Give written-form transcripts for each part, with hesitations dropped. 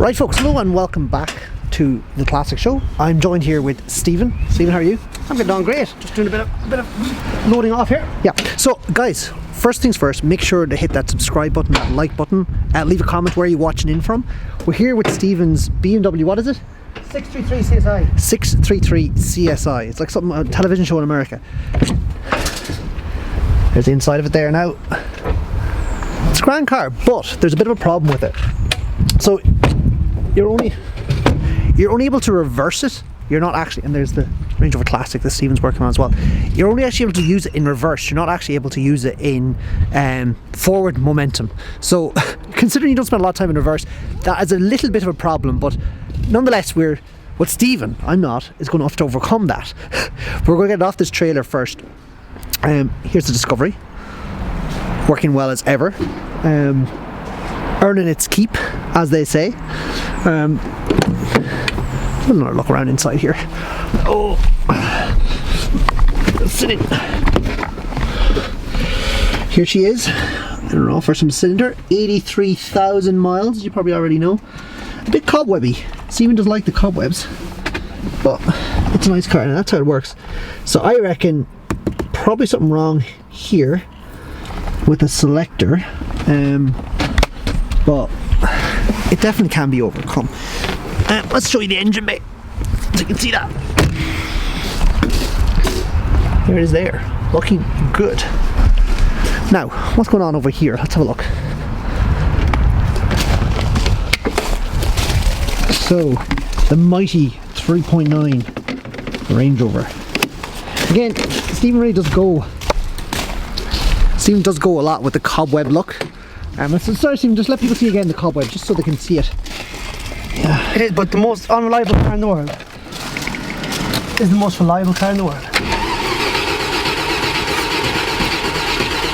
Right folks, hello and welcome back to the Classic Show. I'm joined here with Stephen. Stephen, how are you? I'm getting on great. Just doing a bit of loading off here. Yeah, so guys, first things first, make sure to hit that subscribe button, that like button, leave a comment where you're watching in from. We're here with Stephen's BMW, what is it? 633 CSI. 633 CSI. It's like something, a television show in America. There's the inside of it there now. It's a grand car, but there's a bit of a problem with it. So you're only able to reverse it. You're not actually, and there's the Range Rover Classic that Stephen's working on as well. You're only actually able to use it in reverse. You're not actually able to use it in forward momentum. So considering you don't spend a lot of time in reverse, that is a little bit of a problem, but nonetheless, Stephen, I'm not, is going to have to overcome that. We're going to get it off this trailer first. Here's the Discovery, working well as ever, earning its keep, as they say. Another look around inside here. Oh, sit in. Here she is. I don't know, for some cylinder, 83,000 miles, as you probably already know. A bit cobwebby. Stephen doesn't like the cobwebs, but it's a nice car, and that's how it works. So I reckon probably something wrong here with the selector, but it definitely can be overcome. Let's show you the engine bay so you can see that. There it is there, looking good. Now, what's going on over here? Let's have a look. So, the mighty 3.9 Range Rover. Again, Stephen really does go. Stephen does go a lot with the cobweb look. So sorry, Stephen, just let people see again the cobweb, just so they can see it. Yeah. It is, but the most unreliable car in the world is the most reliable car in the world.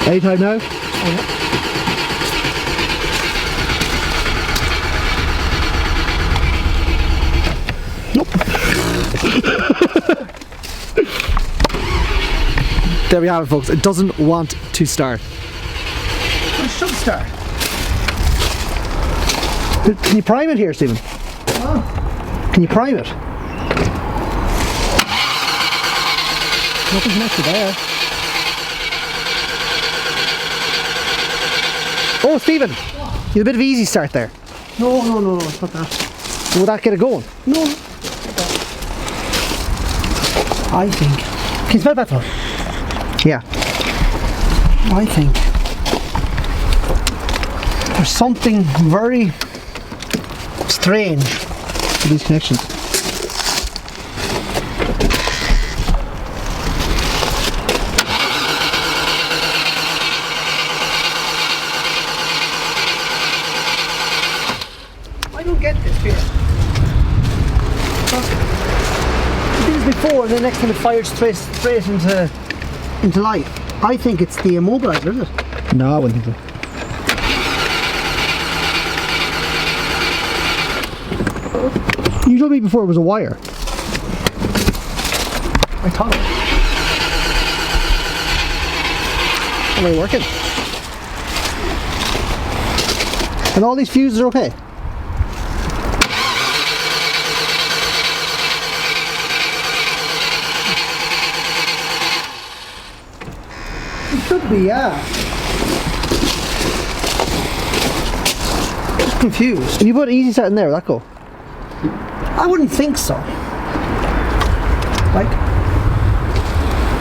Anytime now? Oh, yeah. There we have it, folks. It doesn't want to start. It should start. Can you prime it here, Stephen? Oh. Can you prime it? Nothing's next to there. Oh, Stephen! You have a bit of easy start there. No, it's not that. Will that get it going? No. I think. Can you smell petrol? Yeah. I think there's something very strange with these connections. I don't get this here. It did this before, and the next time it fired straight into life. I think it's the immobilizer, is it? No, I wouldn't think so. You told me before it was a wire. I thought it. Are they working? And all these fuses are okay? It should be, yeah. Just confused. If you put easy start in there, will that go? I wouldn't think so. Like,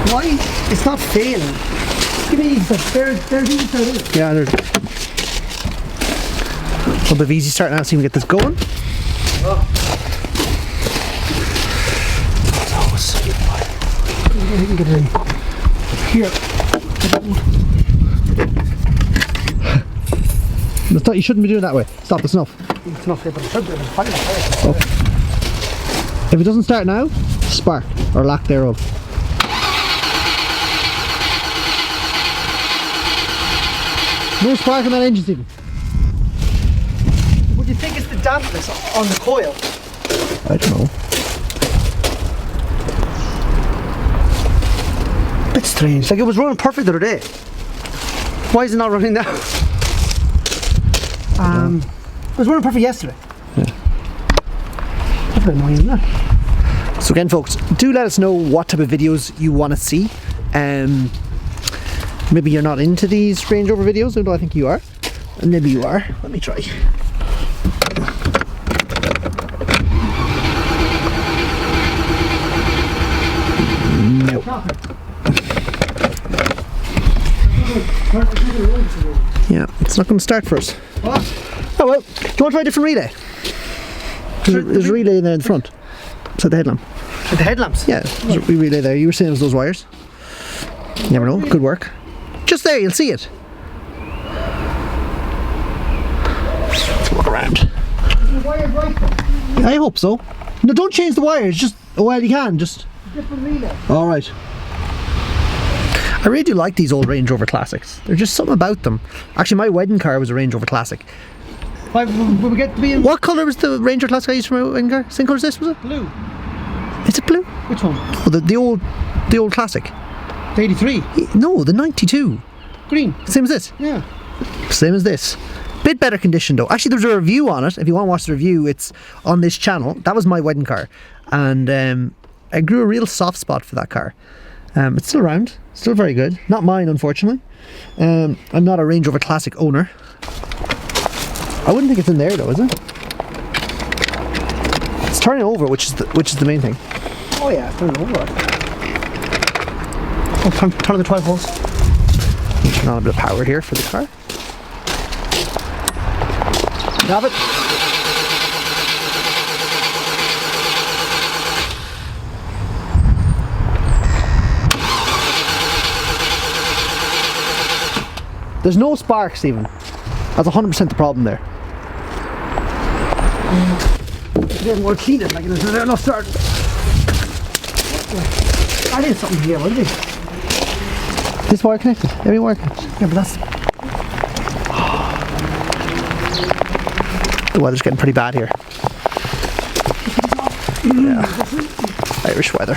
why? It's not failing. Give me easy start. There's easy start in it. Yeah, there's a little bit of easy start now, so you can get this going. Oh. You can get it in. Here. You shouldn't be doing it that way. Stop, it's enough. It's not fair, but it should be. Okay. If it doesn't start now, spark or lack thereof. No spark on that engine, Stephen. Would you think it's the dampness on the coil? I don't know. Bit strange. Like, it was running perfect the other day. Why is it not running now? It was running perfect yesterday. That's a bit annoying, isn't it? So again, folks, do let us know what type of videos you want to see. Maybe you're not into these Range Rover videos, although I think you are. And maybe you are. Let me try. No. Yeah, it's not going to start for us. What? Oh well, do you want to try a different relay? There's a relay there in the front. Beside the headlamp. With the headlamps? Yeah, there's a wee relay there. You were saying it was those wires. You never know, could work. Just there, you'll see it. Let's walk around. Is the wire right then? I hope so. No, don't change the wires, just, well, you can, just. Different relay. Alright. I really do like these old Range Rover Classics. There's just something about them. Actually, my wedding car was a Range Rover Classic. Why, will we get to be in What colour was the Range Rover Classic I used for my wedding car? Same colour as this, was it? blue? Is it blue? Which one? Oh, the old Classic. The 83? No, the 92. Green? Same as this. Yeah. Same as this. Bit better condition though. Actually, there's a review on it. If you want to watch the review, it's on this channel. That was my wedding car, and I grew a real soft spot for that car. It's still around, still very good. Not mine, unfortunately. I'm not a Range Rover Classic owner. I wouldn't think it's in there though, is it? It's turning over, which is the main thing. Oh yeah, turn it over. Oh, turn on the 12 volts. Turn on a bit of power here for the car. Have it. There's no spark, Stephen. That's 100% the problem there. Then we'll clean it like there's enough start. I did something here, wasn't it? This wire connected. Every wire connected. Yeah, but that's. The weather's getting pretty bad here. Yeah. Irish weather.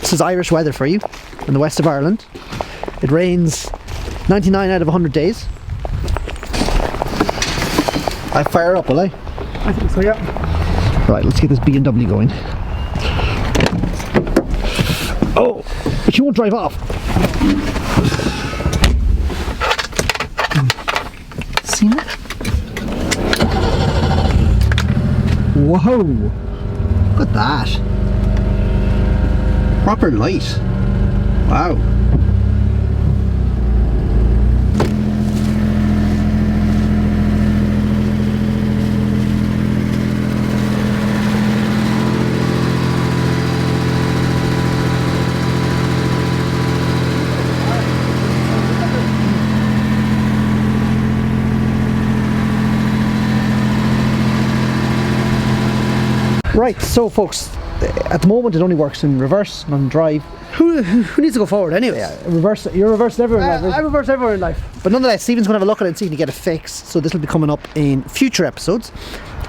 This is Irish weather for you in the west of Ireland. It rains 99 out of 100 days. I fire up, will I? I think so, yeah. Right, let's get this BMW going. Oh, but you won't drive off. Seen it? Whoa! Look at that. Proper light. Wow. Right, so folks, at the moment it only works in reverse, not in drive. Who needs to go forward anyway? Yeah, reverse. You're reversing everywhere in life. I reverse everywhere in life. But nonetheless, Stephen's going to have a look at it and see if he can get it fixed. So this will be coming up in future episodes.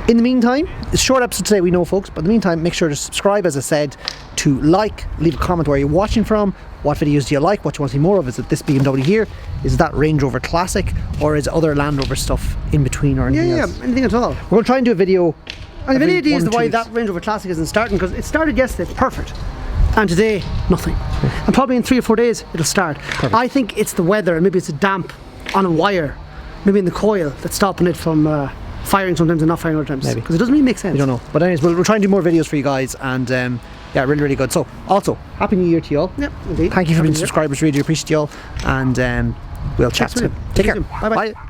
In the meantime, it's a short episode today, we know, folks. But in the meantime, make sure to subscribe, as I said, to like, leave a comment where you're watching from, what videos do you like, what you want to see more of. Is it this BMW here? Is it that Range Rover Classic? Or is it other Land Rover stuff in between or anything else? Yeah, anything at all. We're going to try and do a video. And the every idea 1 is or 2 why weeks. that Range Rover Classic isn't starting, because it started yesterday, perfect. And today, nothing. And probably in 3 or 4 days, it'll start. Perfect. I think it's the weather, and maybe it's a damp on a wire, maybe in the coil, that's stopping it from firing sometimes and not firing other times. Maybe. Because it doesn't really make sense. I don't know. But anyways, we'll try and do more videos for you guys. And yeah, really, really good. So, also, Happy New Year to you all. Yep, indeed. Thank you for Happy being New Year. subscribers. Really do appreciate you all. And we'll chat Thanks, soon. William. Take See care. you soon. Bye-bye. Bye.